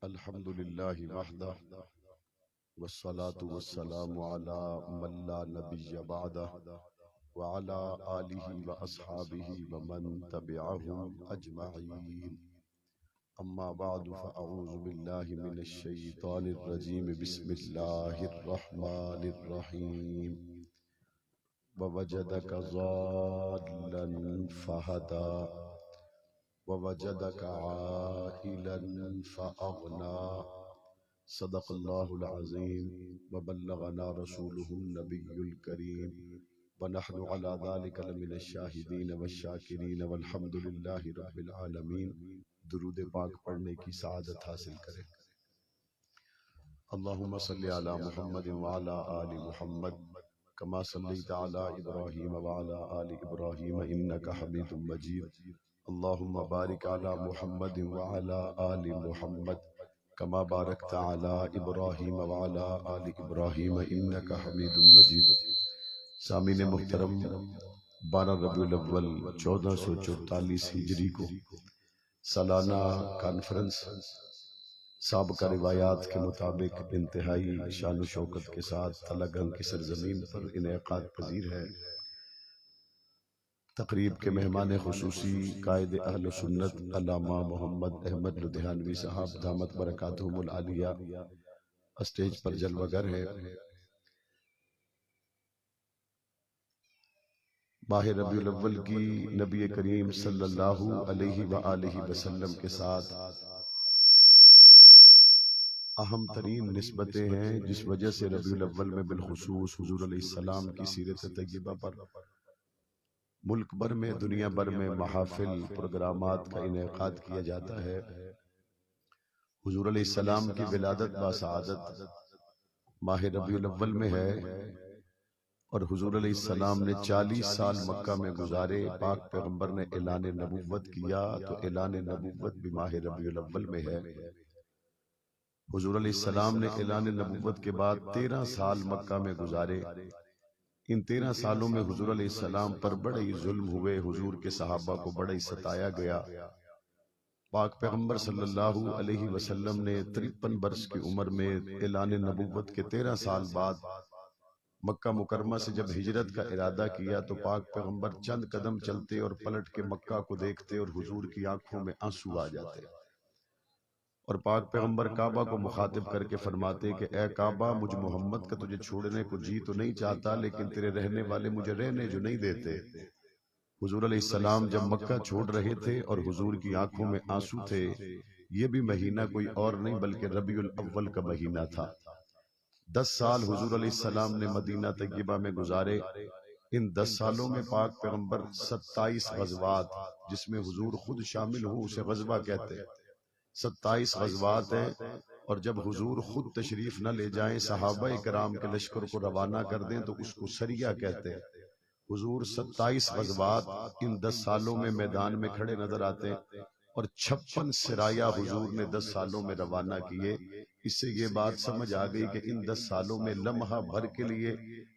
الحمد لله وحده والصلاة والسلام على من لا نبي بعده وعلى آله وأصحابه ومن تبعهم أجمعين. أما بعد فأعوذ بالله من الشيطان الرجيم. بسم الله الرحمن الرحيم. ووجدك ضالا فهدى ووجدك عائلا فأغنى. صدق الله العظيم وبلغنا رسوله النبي الكريم ونحن على ذلك لمن الشاهدين والشاكرين والحمد لله رب العالمين. درود پاک پڑھنے کی سعادت حاصل کریں. اللهم صل على محمد وعلى آل محمد كما صليت على إبراهيم وعلى آل إبراهيم إنك حميد مجيد. اللهم بارك على محمد وعلى آل محمد كما باركت على إبراهيم وعلى آل إبراهيم إنك حميد مجيد. سامعین محترم، 12 ربیع الاول 1444 ہجری کو سالانہ کانفرنس سابقہ روایات کے مطابق انتہائی شان و شوکت کے ساتھ تلگنگ کی سرزمین پر انعقاد پذیر ہے. تقریب کے مہمان خصوصی قائد اہل سنت علامہ محمد احمد لدھیانوی صاحب دامت برکاتہم العالیہ اسٹیج پر جلوہ گر ہے. ماہ ربیع الاول کی نبی کریم صلی اللہ علیہ وآلہ وسلم کے ساتھ اہم ترین نسبتیں ہیں، جس وجہ سے ربیع الاول میں بالخصوص حضور علیہ السلام کی سیرت طیبہ پر ملک بھر میں، دنیا بھر میں محافل پروگرامات کا انعقاد کیا جاتا ہے. حضور علیہ السلام کی ولادت باسعادت ماہ ربیع الاول میں ہے، اور حضور علیہ السلام نے 40 سال مکہ میں گزارے. پاک پیغمبر نے اعلان نبوت کیا تو اعلان نبوت بھی ماہ ربیع الاول میں ہے. حضور علیہ السلام نے اعلان نبوت کے بعد 13 سال مکہ میں گزارے. ان 13 سالوں میں حضور علیہ السلام پر بڑے ہی ظلم ہوئے، حضور کے صحابہ کو بڑا ہی ستایا گیا. پاک پیغمبر صلی اللہ علیہ وسلم نے 53 برس کی عمر میں اعلان نبوت کے 13 سال بعد مکہ مکرمہ سے جب ہجرت کا ارادہ کیا تو پاک پیغمبر چند قدم چلتے اور پلٹ کے مکہ کو دیکھتے اور حضور کی آنکھوں میں آنسو آ جاتے، اور پاک پیغمبر کعبہ کو مخاطب کر کے فرماتے کہ اے کعبہ، مجھ محمد کا تجھے چھوڑنے کو جی تو نہیں چاہتا، لیکن تیرے رہنے والے مجھے رہنے جو نہیں دیتے. حضور علیہ السلام جب مکہ چھوڑ رہے تھے اور حضور کی آنکھوں میں آنسو تھے، یہ بھی مہینہ کوئی اور نہیں بلکہ ربیع الاول کا مہینہ تھا. 10 سال حضور علیہ السلام نے مدینہ طیبہ میں گزارے. ان 10 سالوں میں پاک پیغمبر 27 غزوات، جس میں حضور خود شامل ہوں اسے غزوہ کہتے ہیں، 27 غزوات ہیں. اور جب حضور خود تشریف نہ لے جائیں، صحابہ کرام کے لشکر کو روانہ کر دیں تو اس کو سریہ کہتے ہیں. حضور 27 غزوات ان 10 سالوں میں میدان میں کھڑے نظر آتے ہیں، اور 56 سرایا حضور نے 10 سالوں میں روانہ کیے. اس سے یہ بات سمجھ آ گئی کہ ان 10 سالوں میں لمحہ بھر کے لیے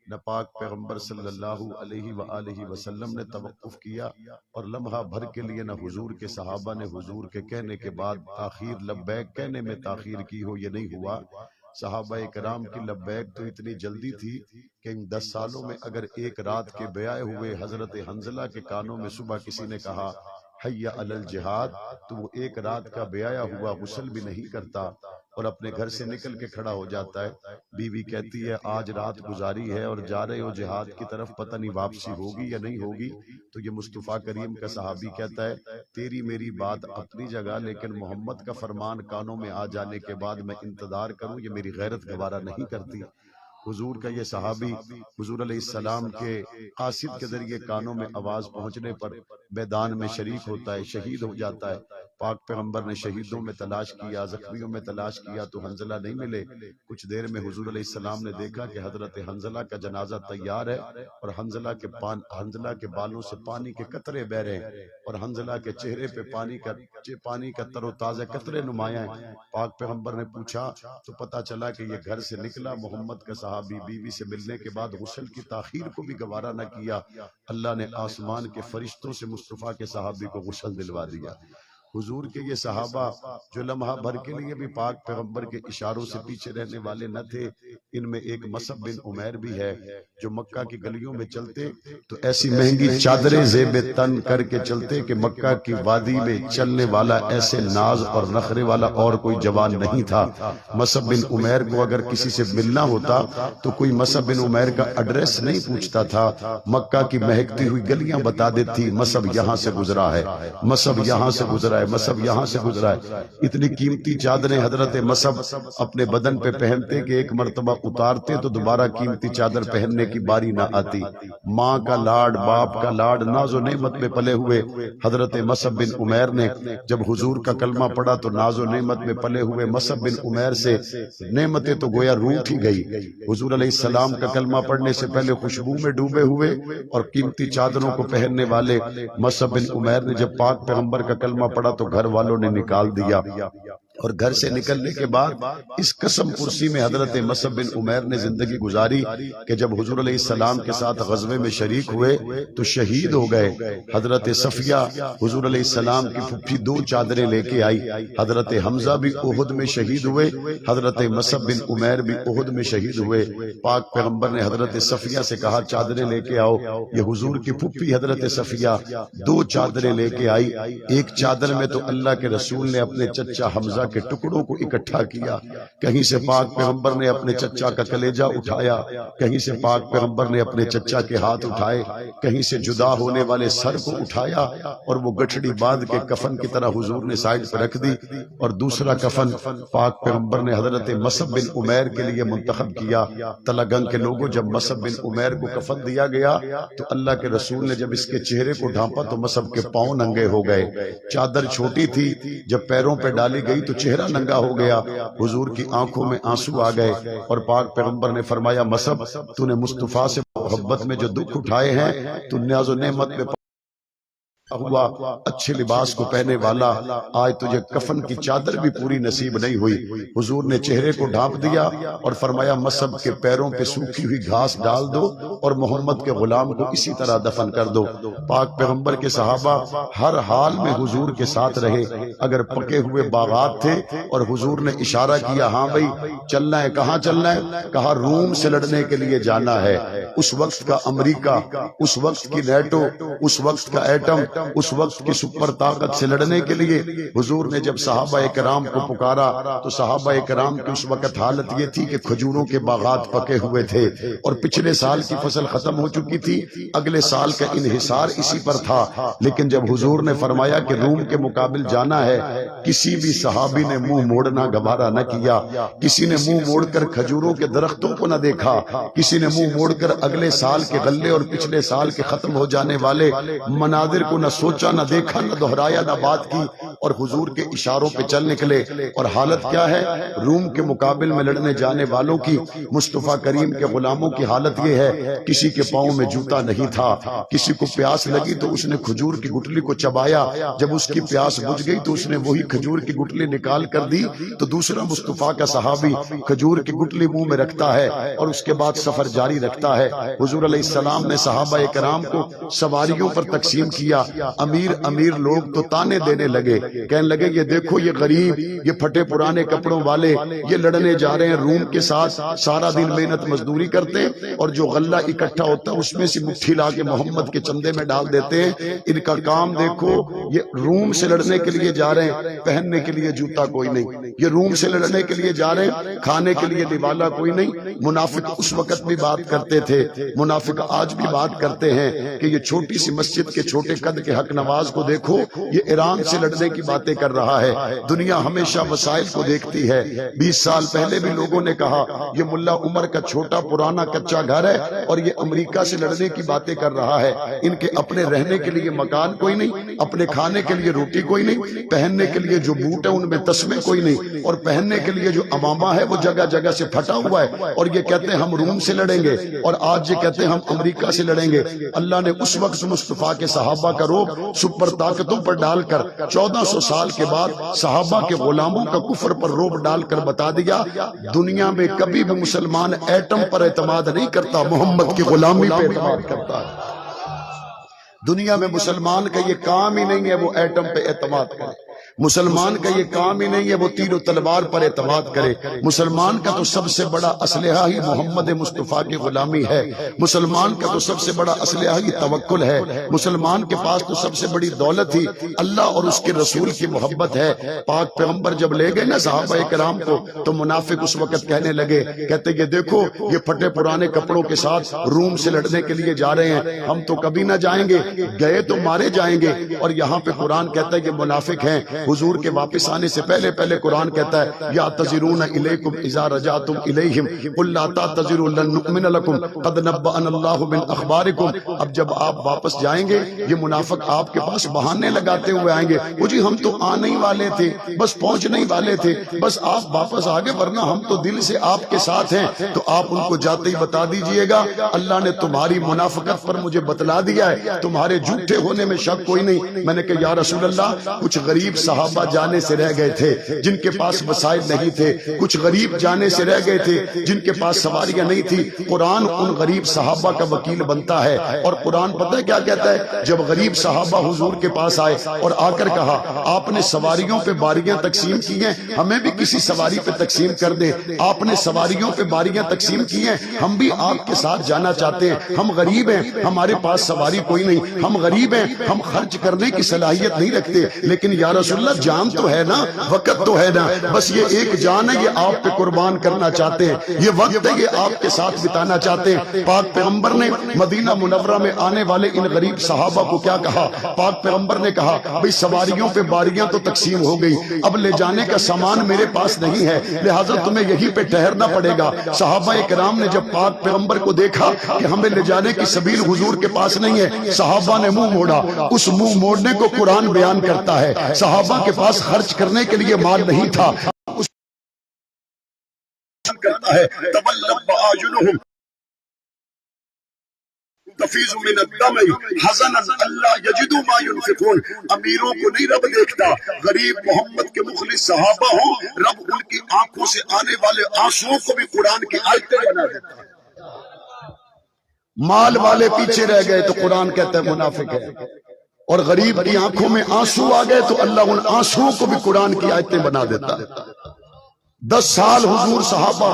نہ پاک پیغمبر صلی اللہ علیہ وآلہ وسلم نے توقف کیا، اور لمحہ بھر کے لیے نہ حضور کے صحابہ نے حضور کے کہنے کے بعد تاخیر لبیک کہنے میں تاخیر کی ہو. یہ نہیں ہوا. صحابہ کرام کی لبیک تو اتنی جلدی تھی کہ ان 10 سالوں میں اگر ایک رات کے بیائے ہوئے حضرت حنظلہ کے کانوں میں صبح کسی نے کہا حی علی الجہاد، تو وہ ایک رات کا بیایا ہوا غسل بھی نہیں کرتا اور اپنے گھر سے نکل کے کھڑا ہو جاتا ہے. بیوی کہتی ہے آج رات گزاری ہے اور جا رہے ہو جہاد کی طرف، پتہ نہیں واپسی ہوگی یا نہیں ہوگی. تو یہ مصطفیٰ کریم کا صحابی کہتا ہے تیری میری بات اپنی جگہ، لیکن محمد کا فرمان کانوں میں آ جانے کے بعد میں انتظار کروں، یہ میری غیرت گوارہ نہیں کرتی. حضور کا یہ صحابی حضور علیہ السلام کے قاصد کے ذریعے کانوں میں آواز پہنچنے پر میدان میں شریک ہوتا ہے، شہید ہو جاتا ہے. پاک پیغمبر نے شہیدوں میں تلاش کیا، زخمیوں میں تلاش کیا تو حنظلہ نہیں ملے. کچھ دیر میں حضور علیہ السلام نے دیکھا کہ حضرت حنظلہ کا جنازہ تیار ہے، اور حنظلہ کے بالوں سے پانی کے قطرے بہ رہے ہیں، اور حنظلہ کے چہرے پہ پانی کا تر و تازہ قطرے نمایاں ہیں. پاک پیغمبر نے پوچھا تو پتا چلا کہ یہ گھر سے نکلا محمد کا صحابی بیوی سے ملنے کے بعد غسل کی تاخیر کو بھی گوارا نہ کیا. اللہ نے آسمان کے فرشتوں سے مصطفیٰ کے صحابی کو غسل دلوا دیا. حضور کے یہ صحابہ جو لمحہ بھر کے لیے بھی پاک پیغمبر کے اشاروں سے پیچھے رہنے والے نہ تھے، ان میں ایک مصعب بن عمیر بھی ہے جو مکہ کی گلیوں میں چلتے تو ایسی مہنگی چادریں زیب تن کر کے چلتے کہ مکہ کی وادی میں چلنے والا ایسے ناز اور نخرے والا اور کوئی جوان نہیں تھا۔ مصعب بن عمیر کو اگر کسی سے ملنا ہوتا تو کوئی مصعب بن عمیر کا ایڈریس نہیں پوچھتا تھا، مکہ کی مہکتی ہوئی گلیاں بتا دیتی مصعب یہاں سے گزرا ہے، مصعب یہاں سے گزرا ہے، مصعب یہاں سے گزرا ہے۔ اتنی قیمتی چادریں حضرت مصعب اپنے بدن پہ پہنتے کہ ایک مرتبہ اتارتے تو دوبارہ قیمتی چادر پہننے کی باری نہ آتی۔ ماں کا لاڈ، باپ کا لاڈ، ناز و نعمت میں پلے ہوئے حضرت مصعب بن عمیر نے جب حضور کا کلمہ پڑھا تو ناز و نعمت میں پلے ہوئے مصعب بن عمیر سے نعمتیں تو گویا روٹھ ہی گئی۔ حضور علیہ السلام کا کلمہ پڑھنے سے پہلے خوشبو میں ڈوبے ہوئے اور قیمتی چادروں کو پہننے والے مصعب بن عمیر نے جب پاک پیغمبر کا کلمہ پڑھا تو گھر والوں نے نکال دیا، اور گھر سے نکلنے کے بعد اس قسم پرسی میں حضرت مصعب بن عمیر نے زندگی گزاری کہ جب حضور علیہ السلام کے ساتھ غزوے میں شریک ہوئے تو شہید ہو گئے۔ حضرت صفیہ حضور علیہ السلام کی پھپھی 2 چادریں لے کے آئی۔ حضرت حمزہ بھی احد میں شہید ہوئے، حضرت مصعب بن عمیر بھی احد میں شہید ہوئے۔ پاک پیغمبر نے حضرت صفیہ سے کہا چادریں لے کے آؤ، یہ حضور کی پھپھی حضرت صفیہ 2 چادریں لے کے آئی۔ ایک چادر میں تو اللہ کے رسول نے اپنے چچا حمزہ کے ٹکڑوں کو اکٹھا کیا، کہیں سے پاک پیغمبر نے اپنے چچا کا کلیجہ اٹھایا، کہیں سے پاک پیغمبر نے اپنے چچا کے ہاتھ اٹھائے، کہیں سے جدا ہونے والے سر کو اٹھایا اور وہ گٹھڑی باندھ کے کفن کی طرح حضور نے سائڈ پہ رکھ دی، اور دوسرا کفن پاک پیغمبر نے حضرت مصعب بن عمیر کے لیے منتخب کیا۔ تلگنگ کے لوگوں جب مصعب بن عمیر کو کفن دیا گیا تو اللہ کے رسول نے جب اس کے چہرے کو ڈھانپا تو مصعب کے پاؤں ننگے ہو گئے۔ چادر چھوٹی تھی، جب پیروں پہ ڈالی گئی تو چہرہ ننگا ہو گیا، حضور کی آنکھوں میں آنسو آ گئے، اور پاک پیغمبر نے فرمایا مصعب تو نے مصطفیٰ سے محبت میں جو دکھ اٹھائے ہیں تو نیاز و نعمت میں ہوا، اچھے لباس کو پہنے والا، آج تجھے کفن کی چادر بھی پوری نصیب نہیں ہوئی۔ حضور نے چہرے کو ڈھانپ دیا اور فرمایا مصعب کے پیروں پہ سوکھی ہوئی گھاس ڈال دو اور محمد کے غلام کو اسی طرح دفن کر دو۔ پاک پیغمبر کے صحابہ ہر حال میں حضور کے ساتھ رہے، اگر پکے ہوئے باغات تھے اور حضور نے اشارہ کیا ہاں بھائی چلنا ہے، کہاں چلنا ہے؟ کہا روم سے لڑنے کے لیے جانا ہے۔ اس وقت کا امریکہ، اس وقت کی نیٹو، اس وقت کا ایٹم، اس وقت کی سپر طاقت سے لڑنے کے لیے حضور نے جب صحابہ کرام کو پکارا تو صحابہ کرام کی اس وقت حالت یہ تھی کہ کھجوروں کے باغات پکے ہوئے تھے اور پچھلے سال کی فصل ختم ہو چکی تھی، اگلے سال کا انحصار اسی پر تھا۔ لیکن جب حضور نے فرمایا کہ روم کے مقابل جانا ہے، کسی بھی صحابی نے منہ موڑنا گوارا نہ کیا، کسی نے منہ موڑ کر کھجوروں کے درختوں کو نہ دیکھا، کسی نے منہ موڑ کر اگلے سال کے غلے اور پچھلے سال کے ختم ہو جانے والے مناظر کو نہ سوچا، نہ دیکھا، نہ دہرایا، نہ بات کی، اور حضور کے اشاروں پہ چل نکلے۔ اور حالت کیا ہے روم کے مقابل میں لڑنے جانے والوں کی؟ مصطفیٰ کریم کے غلاموں کی حالت یہ ہے، کسی کے پاؤں میں جوتا نہیں تھا، کسی کو پیاس لگی تو اس نے کھجور کی گٹلی کو چبایا، جب اس کی پیاس بجھ گئی تو اس نے وہی کھجور کی گٹلی نکال کر دی، تو دوسرا مصطفیٰ کا صحابی کھجور کی گٹلی منہ میں رکھتا ہے اور اس کے بعد سفر جاری رکھتا ہے۔ حضور علیہ السلام نے صحابہ کرام کو سواریوں پر تقسیم کیا، امیر لوگ تو تانے دینے لگے، کہنے لگے یہ دیکھو یہ غریب، یہ پھٹے پرانے کپڑوں والے، یہ لڑنے جا رہے ہیں روم کے ساتھ، سارا دن محنت مزدوری کرتے ہیں اور جو غلہ اکٹھا ہوتا ہے اس میں سے مٹھی لا کے محمد کے چندے میں ڈال دیتے ہیں، ان کا کام دیکھو، یہ روم سے لڑنے کے لیے جا رہے ہیں، پہننے کے لیے جوتا کوئی نہیں، یہ روم سے لڑنے کے لیے جا رہے ہیں، کھانے کے لیے نوالا کوئی نہیں۔ منافق اس وقت بھی بات کرتے تھے، منافق آج بھی بات کرتے ہیں کہ یہ چھوٹی سی مسجد کے چھوٹے قد کے حق نواز کو دیکھو، یہ ایران سے لڑنے کی باتیں کر رہا ہے۔ دنیا ہمیشہ وسائل کو دیکھتی ہے۔ 20 سال پہلے بھی لوگوں نے کہا یہ ملا عمر کا چھوٹا پرانا کچا گھر ہے اور یہ امریکہ سے لڑنے کی باتیں کر رہا ہے، ان کے اپنے رہنے کے لیے مکان کوئی نہیں، اپنے کھانے کے لیے روٹی کوئی نہیں، پہننے کے لیے جو بوٹ ہے ان میں تسمے کوئی نہیں، اور پہننے کے لیے جو امامہ ہے وہ جگہ جگہ سے پھٹا ہوا ہے، اور یہ کہتے ہیں ہم روم سے لڑیں گے، اور آج یہ کہتے ہیں ہم امریکہ سے لڑیں گے۔ اللہ نے اس وقت مصطفیٰ کے صحابہ کا روب سپر طاقتوں پر ڈال کر 1400 سال کے بعد صحابہ کے غلاموں کا کفر پر روب ڈال کر بتا دیا دنیا میں کبھی بھی مسلمان ایٹم پر اعتماد نہیں کرتا، محمد کی غلامی پر اعتماد کرتا ہے۔ دنیا میں مسلمان کا یہ کام ہی نہیں ہے وہ ایٹم پہ اعتماد کرے، مسلمان کا یہ کام ہی نہیں ہے وہ تیر و تلوار پر اعتماد کرے، مسلمان کا تو سب سے بڑا اسلحہ ہی محمد مصطفیٰ کی غلامی ہے، مسلمان کا تو سب سے بڑا اسلحہ ہی توکل ہے، مسلمان کے پاس تو سب سے بڑی دولت ہی اللہ اور اس کے رسول کی محبت ہے۔ پاک پیغمبر جب لے گئے نا صحابہ کرام کو تو منافق اس وقت کہنے لگے، کہتے یہ دیکھو یہ پھٹے پرانے کپڑوں کے ساتھ روم سے لڑنے کے لیے جا رہے ہیں، ہم تو کبھی نہ جائیں گے، گئے تو مارے جائیں گے۔ اور یہاں پہ قرآن کہتا ہے کہ منافق ہیں، حضور کے واپس آنے سے پہلے قرآن کہتا ہے یا تذرون الیکم اذا رجعتم الیہم قل لا تعتذروا لن نؤمن لکم قد نبأنا اللہ من اخبارکم۔ اب جب آپ واپس جائیں گے یہ منافق آپ کے پاس بہانے لگاتے ہوئے آئیں گے، وہ جی ہم تو آنے ہی والے تھے، بس پہنچنے ہی والے تھے، بس آپ واپس آگے، ورنہ ہم تو دل سے آپ کے ساتھ ہیں۔ تو آپ ان کو جاتے ہی بتا دیجئے گا اللہ نے تمہاری منافقت پر مجھے بتلا دیا ہے، تمہارے جھوٹے ہونے میں شک کوئی نہیں۔ میں نے کہا یا رسول اللہ کچھ غریب صحابہ جانے سے رہ گئے تھے جن کے پاس وسائل نہیں تھے، کچھ غریب جانے سے رہ گئے تھے جن کے پاس سواریاں نہیں تھی، قرآن ان غریب صحابہ کا وکیل بنتا ہے۔ اور قرآن پتہ ہے کیا کہتا ہے؟ جب غریب صحابہ حضور کے پاس آئے اور آ کر کہا آپ نے سواریوں پہ باریاں تقسیم کی ہیں، ہمیں بھی کسی سواری پہ تقسیم کر دیں، آپ نے سواریوں پہ باریاں تقسیم کی ہیں، ہم بھی آپ کے ساتھ جانا چاہتے ہیں، ہم غریب ہیں، ہمارے پاس سواری کوئی نہیں، ہم غریب ہیں، ہم خرچ کرنے کی صلاحیت نہیں رکھتے، لیکن یا رسول اللہ جان تو ہے نا، وقت تو ہے نا، بس یہ ایک جان ہے یہ آپ پہ قربان کرنا چاہتے ہیں، یہ وقت ہے یہ آپ کے ساتھ بتانا چاہتے ہیں۔ پاک پیغمبر نے مدینہ منورہ میں آنے والے ان غریب صحابہ کو کیا کہا؟ پاک پیغمبر نے کہا بھئی سواریوں پہ باریاں تو تقسیم ہو گئی، اب لے جانے کا سامان میرے پاس نہیں ہے، لہٰذا تمہیں یہیں پہ ٹھہرنا پڑے گا۔ صحابہ کرام نے جب پاک پیغمبر کو دیکھا کہ ہمیں لے جانے کی سبیل حضور کے پاس نہیں ہے، صحابہ نے منہ موڑا۔ اس منہ موڑنے کو قرآن بیان کرتا ہے، صحابہ کے پاس خرچ کرنے کے لیے مال نہیں تھا، کرتا ہے تولب اعینہم تفیض من الدمع حزنا اللہ یجدوا ما ينفقون۔ امیروں کو نہیں رب دیکھتا، غریب محمد کے مخلص صحابہ ہوں، رب ان کی آنکھوں سے آنے والے آنسوؤں کو بھی قرآن کی آیتیں بنا دیتا ہے۔ مال والے پیچھے رہ گئے تو قرآن کہتا ہے منافق ہے، اور غریب کی آنکھوں میں آنسو آ گئے تو اللہ ان آنسوؤں کو بھی قرآن کی آیتیں بنا دیتا ہے۔ 10 سال حضور صحابہ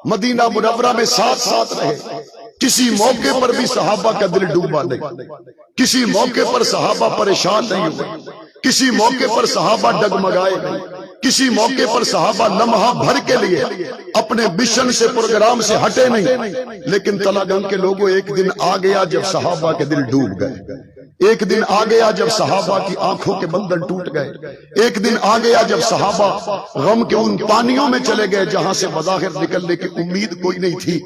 مدینہ منورہ میں ساتھ رہے، کسی موقع پر بھی صحابہ کا دل ڈوبا نہیں، کسی موقع پر صحابہ پریشان نہیں ہوئے، کسی موقع پر صحابہ ڈگمگائے نہیں، کسی موقع پر صحابہ لمحہ بھر کے لیے اپنے مشن سے پروگرام سے ہٹے نہیں۔ لیکن تلا گنگ کے لوگوں ایک دن آ گیا جب صحابہ کے دل ڈوب گئے، ایک دن آ گیا جب صحابہ کی آنکھوں کے بندھن ٹوٹ گئے، ایک دن آ گیا جب صحابہ غم کے ان پانیوں میں چلے گئے جہاں سے بظاہر نکلنے کی امید کوئی نہیں تھی۔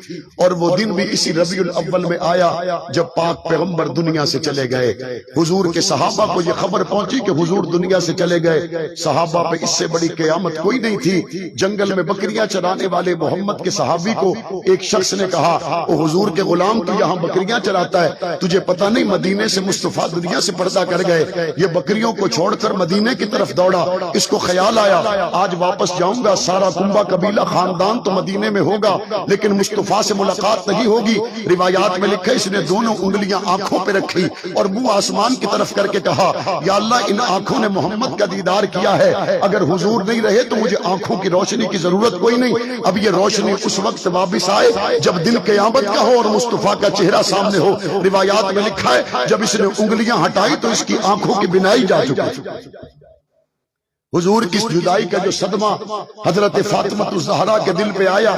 اور وہ دن بھی اسی ربیع الاول میں آیا جب پاک پیغمبر دنیا سے چلے گئے۔ حضور کے صحابہ کو یہ خبر پہنچی کہ حضور دنیا سے چلے گئے، صحابہ پہ اس سے بڑی قیامت کوئی نہیں تھی۔ جنگل میں بکریاں چرانے والے محمد کے صحابی کو ایک شخص نے کہا او حضور کے غلام تو یہاں بکریاں چراتا ہے، تجھے پتہ نہیں مدینے سے مصطفیٰ دنیا سے پردہ کر گئے، یہ بکریوں کو چھوڑ کر مدینے کی طرف دوڑا۔ اس کو خیال آیا آج واپس جاؤں گا، سارا کنبہ قبیلہ خاندان تو مدینے میں ہوگا لیکن مصطفیٰ سے ملاقات نہیں ہوگی۔ روایات میں لکھا اس نے دونوں انگلیاں آنکھوں پہ رکھی اور منہ آسمان کی طرف کر کے کہا یا اللہ ان آنکھوں نے محمد کا دیدار کیا ہے، اگر حضور نہیں رہے تو مجھے آنکھوں کی روشنی کی ضرورت کوئی نہیں۔ اب یہ روشنی اس وقت واپس آئے جب دن قیامت کا ہو اور مصطفیٰ کا چہرہ سامنے ہو۔ روایات میں لکھا ہے جب اس نے انگلیاں ہٹائی تو اس کی آنکھوں کی بینائی جا چکی۔ حضور کی جدائی کا جو صدمہ حضرت فاطمہ الزہرا کے دل پہ آیا،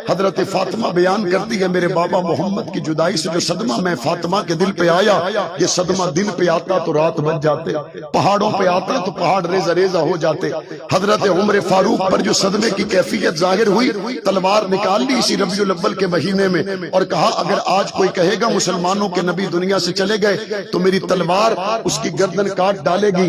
حضرت فاطمہ بیان کرتی ہے میرے بابا محمد کی جدائی سے جو صدمہ میں فاطمہ کے دل پہ آیا، یہ صدمہ دن پہ آتا تو رات بن جاتے، پہاڑوں پہ آتا تو پہاڑ ریزہ ریزہ ہو جاتے۔ حضرت عمر فاروق پر جو صدمے کی کیفیت ظاہر ہوئی، تلوار نکال لی اسی ربیع الاول کے مہینے میں اور کہا اگر آج کوئی کہے گا مسلمانوں کے نبی دنیا سے چلے گئے تو میری تلوار اس کی گردن کاٹ ڈالے گی۔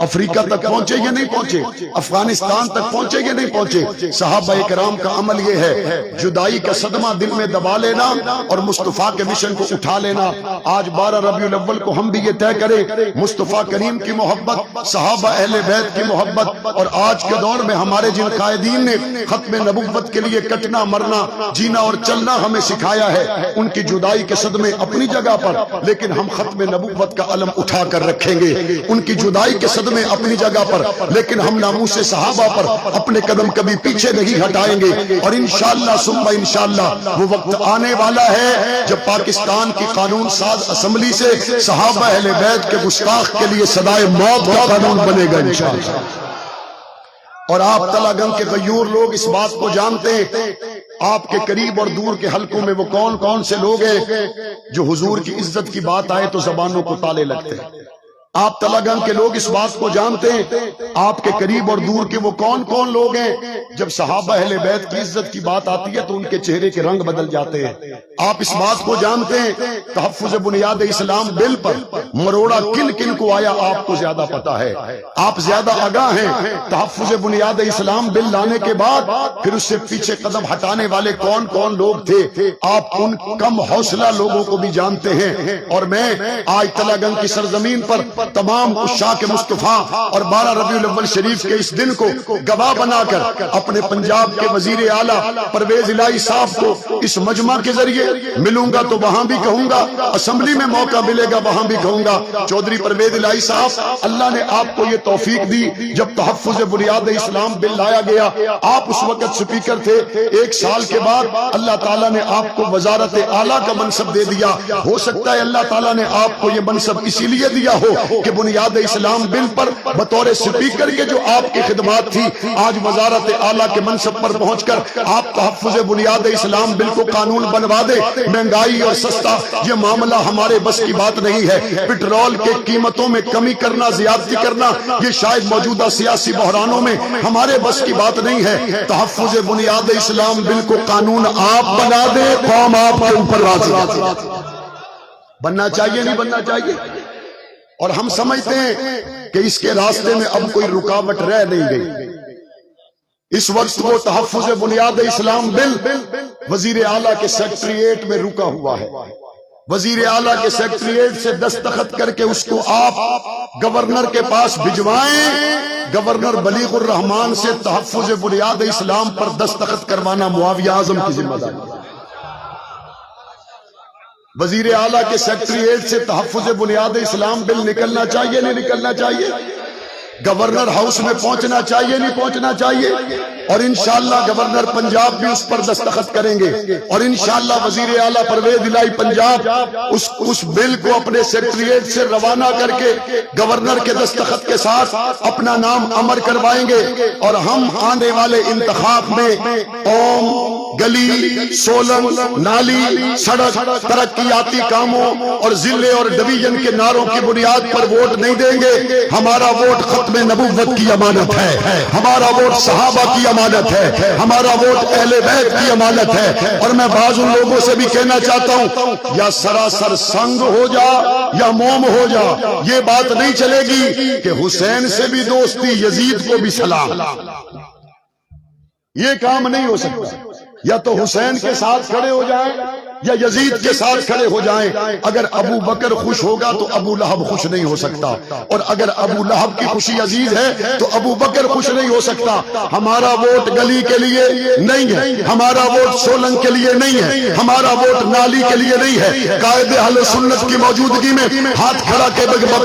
افریقہ تک پہنچے یا نہیں پہنچے؟ افغانستان تک پہنچے یا نہیں پہنچے؟ صحابہ کرام کا عمل یہ ہے جدائی کا صدمہ دل میں دبا لینا اور مصطفیٰ کے مشن کو اٹھا لینا۔ آج 12 ربیع الاول کو ہم بھی یہ طے کریں مصطفیٰ کریم کی محبت، صحابہ اہل بیت کی محبت، اور آج کے دور میں ہمارے جن قائدین نے ختم نبوت کے لیے کٹنا مرنا جینا اور چلنا ہمیں سکھایا ہے، ان کی جدائی کے صدمے اپنی جگہ پر، لیکن ہم ختم نبوت کا علم اٹھا کر رکھیں گے۔ ان کی جدائی کے صدمے اپنی جگہ پر، لیکن ہم ناموس صحابہ پر اپنے قدم کبھی پیچھے نہیں ہٹائیں گے۔ اور انشاءاللہ ثم انشاءاللہ وہ وقت آنے والا ہے جب پاکستان کی قانون ساز اسمبلی سے صحابہ اہل بیت کے گستاخ کے لیے صدائے موت کا قانون بنے گا انشاءاللہ۔ اور آپ تلا گنج کے غیور لوگ اس بات کو جانتے ہیں، آپ کے قریب اور دور کے حلقوں میں وہ کون کون سے لوگ ہیں جو حضور کی عزت کی بات آئے تو زبانوں کو تالے لگتے ہیں۔ آپ تلا گنج کے لوگ اس بات کو جانتے ہیں، آپ کے قریب اور دور کے وہ کون کون لوگ ہیں جب صحابہ اہل بیت کی عزت کی بات آتی ہے تو ان کے چہرے کے رنگ بدل جاتے ہیں۔ آپ اس بات کو جانتے ہیں تحفظ بنیاد اسلام بل پر مروڑا کن کن کو آیا آپ کو زیادہ پتا ہے، آپ زیادہ آگاہ ہیں۔ تحفظ بنیاد اسلام بل لانے کے بعد پھر اس سے پیچھے قدم ہٹانے والے کون کون لوگ تھے، آپ ان کم حوصلہ لوگوں کو بھی جانتے ہیں۔ اور میں آج تلا گنج کی سرزمین پر تمام عشاق مصطفیٰ اور 12 ربیع الاول شریف کے اس دن کو گواہ بنا کر اپنے پنجاب کے وزیر اعلیٰ پرویز الہی صاحب کو اس مجمع کے ذریعے ملوں گا تو وہاں بھی کہوں گا، اسمبلی میں موقع ملے گا وہاں بھی کہوں گا، چودھری پرویز الہی صاحب اللہ نے آپ کو یہ توفیق دی جب تحفظ بنیاد اسلام بل لایا گیا، آپ اس وقت سپیکر تھے، 1 سال کے بعد اللہ تعالیٰ نے آپ کو وزارت اعلیٰ کا منصب دے دیا۔ ہو سکتا ہے اللہ تعالیٰ نے آپ کو یہ منصب اسی لیے دیا ہو کہ بنیاد اسلام بل پر بطور سپیکر کے جو آپ کی خدمات تھی، آج وزارت اعلیٰ کے منصب پر پہنچ کر آپ تحفظ بنیاد اسلام بل کو قانون بنوا دے۔ مہنگائی اور سستا یہ معاملہ ہمارے بس کی بات نہیں ہے، پٹرول کے قیمتوں میں کمی کرنا، زیادتی کرنا، یہ شاید موجودہ سیاسی بحرانوں میں ہمارے بس کی بات نہیں ہے۔ تحفظ بنیاد اسلام بل کو قانون آپ بنا دے، قوم آپ کے اوپر راضی بننا چاہیے نہیں بننا چاہیے؟ اور ہم سمجھتے ہیں کہ اس کے راستے میں اب کوئی رکاوٹ رہ نہیں گئی۔ اس وقت وہ تحفظ بنیاد اسلام بل وزیر اعلیٰ کے سیکریٹریٹ میں رکا ہوا ہے، وزیر اعلیٰ کے سیکریٹریٹ سے دستخط کر کے اس کو آپ گورنر کے پاس بھجوائیں۔ گورنر بلیغ الرحمان سے تحفظ بنیاد اسلام پر دستخط کروانا معاویہ اعظم کی ذمہ داری۔ وزیر اعلیٰ کے سیکریٹریٹ سے تحفظ بنیاد اسلام بل نکلنا چاہیے نہیں نکلنا چاہیے؟ گورنر ہاؤس میں پہنچنا چاہیے نہیں پہنچنا چاہیے؟ اور انشاءاللہ گورنر پنجاب بھی اس پر دستخط کریں گے، اور انشاءاللہ وزیر اعلیٰ پرویز الہی پنجاب اس بل کو اپنے سیکریٹریٹ سے روانہ کر کے گورنر کے دستخط کے ساتھ اپنا نام امر کروائیں گے، اور ہم آنے والے انتخاب میں قوم، گلی، سولنگ، نالی، سڑک، ترقیاتی کاموں اور ضلع اور ڈویژن کے نعروں کی بنیاد پر ووٹ نہیں دیں گے۔ ہمارا ووٹ ختم نبوت کی امانت ہے، ہمارا ووٹ صحابہ کی امانت ہے، ہمارا ووٹ اہل بیت کی امانت ہے۔ اور میں بعض ان لوگوں سے بھی کہنا چاہتا ہوں یا سراسر سنگ ہو جا یا موم ہو جا، یہ بات نہیں چلے گی کہ حسین سے بھی دوستی یزید کو بھی سلام، یہ کام نہیں ہو سکتا۔ یا تو حسین کے ساتھ کھڑے ہو جائیں یا یزید کے ساتھ کھڑے ہو جائیں۔ اگر ابو بکر خوش ہوگا تو ابو لہب خوش نہیں ہو سکتا، اور اگر ابو لہب کی خوشی عزیز ہے تو ابو بکر خوش نہیں ہو سکتا۔ ہمارا ووٹ گلی کے لیے نہیں ہے، ہمارا ووٹ سولنگ کے لیے نہیں ہے، ہمارا ووٹ نالی کے لیے نہیں ہے۔ قائد اہل سنت کی موجودگی میں ہاتھ کھڑا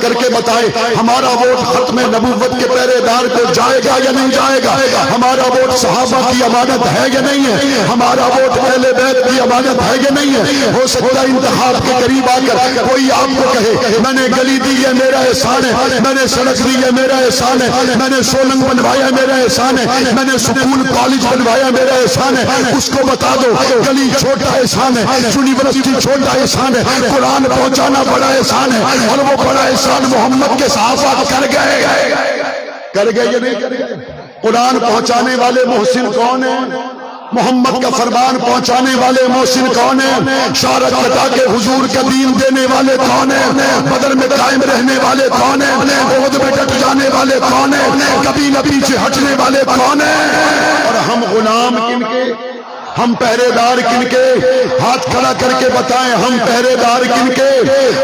کر کے بتائیں ہمارا ووٹ ختم نبوت کے پہرے دار کو جائے گا یا نہیں جائے گا؟ ہمارا ووٹ صحابہ کی امانت ہے یا نہیں ہے؟ ہمارا ووٹ اہل بیت کی امانت ہے یا نہیں ہے؟ ہو سکتا ہے انتخاب کے قریب آ کر کوئی آپ کو کہے میں نے گلی دی ہے میرا احسان ہے، میں نے سڑک دی ہے میرا احسان ہے، میں نے سولنگ بنوایا میرا احسان ہے، میں نے سکول کالج بنوایا میرا احسان ہے۔ اس کو بتا دو گلی چھوٹا احسان ہے، یونیورسٹی چھوٹا احسان ہے، قرآن پہنچانا بڑا احسان ہے، اور وہ بڑا احسان محمد کے صحابہ کر گئے یا نہیں کر گئے؟ قرآن پہنچانے والے محسن کون ہیں؟ محمد کا فرمان پہنچانے والے محسن کون ہیں؟ شارت کٹا کے حضور کا دین دینے والے کون ہیں؟ بدر میں قائم رہنے والے کون ہیں؟ احد میں ڈٹ جانے والے کون ہیں؟ کبھی نہ پیچھے ہٹنے والے کون ہیں؟ اور ہم غلام کن کے، ہم پہرے دار کن کے؟ ہاتھ کھڑا کر کے بتائیں، ہم پہرے دار کن کے،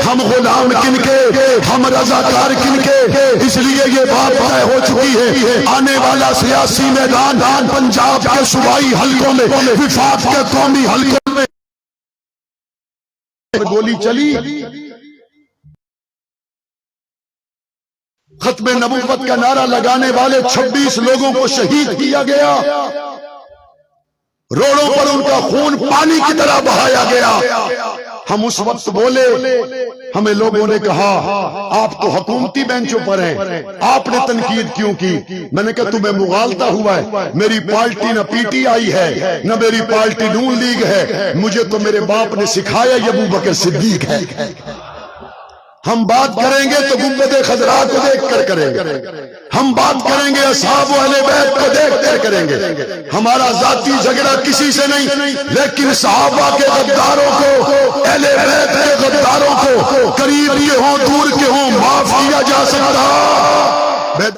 ہم غلام کن کے، ہم رضاکار کن کے؟ اس لیے یہ بات طے ہو چکی ہے، آنے والا سیاسی میدان پنجاب کے صوبائی حلقوں میں، وفاق کے قومی حلقوں میں گولی چلی، ختم نبوت کا نعرہ لگانے والے 26 لوگوں کو شہید کیا گیا، روڑوں پر ان کا خون پانی کی طرح بہایا گیا۔ ہم اس وقت بولے، ہمیں لوگوں نے کہا آپ تو حکومتی بینچوں پر ہیں، آپ نے تنقید کیوں کی؟ میں نے کہا تمہیں مغالطہ ہوا ہے، میری پارٹی نہ پی ٹی آئی ہے نہ میری پارٹی نون لیگ ہے، مجھے تو میرے باپ نے سکھایا یہ ابو بکر صدیق ہے۔ ہم بات کریں گے تو گنبد خضرا کو دیکھ کر کریں گے، ہم بات کریں گے اصحاب و اہل بیت کو دیکھ کر کریں گے، ہمارا ذاتی جھگڑا کسی سے نہیں، لیکن صحابہ کے غداروں کو، اہل بیت کے غداروں کو، قریب کے ہوں دور کے ہوں، معاف کیا جا سکتا۔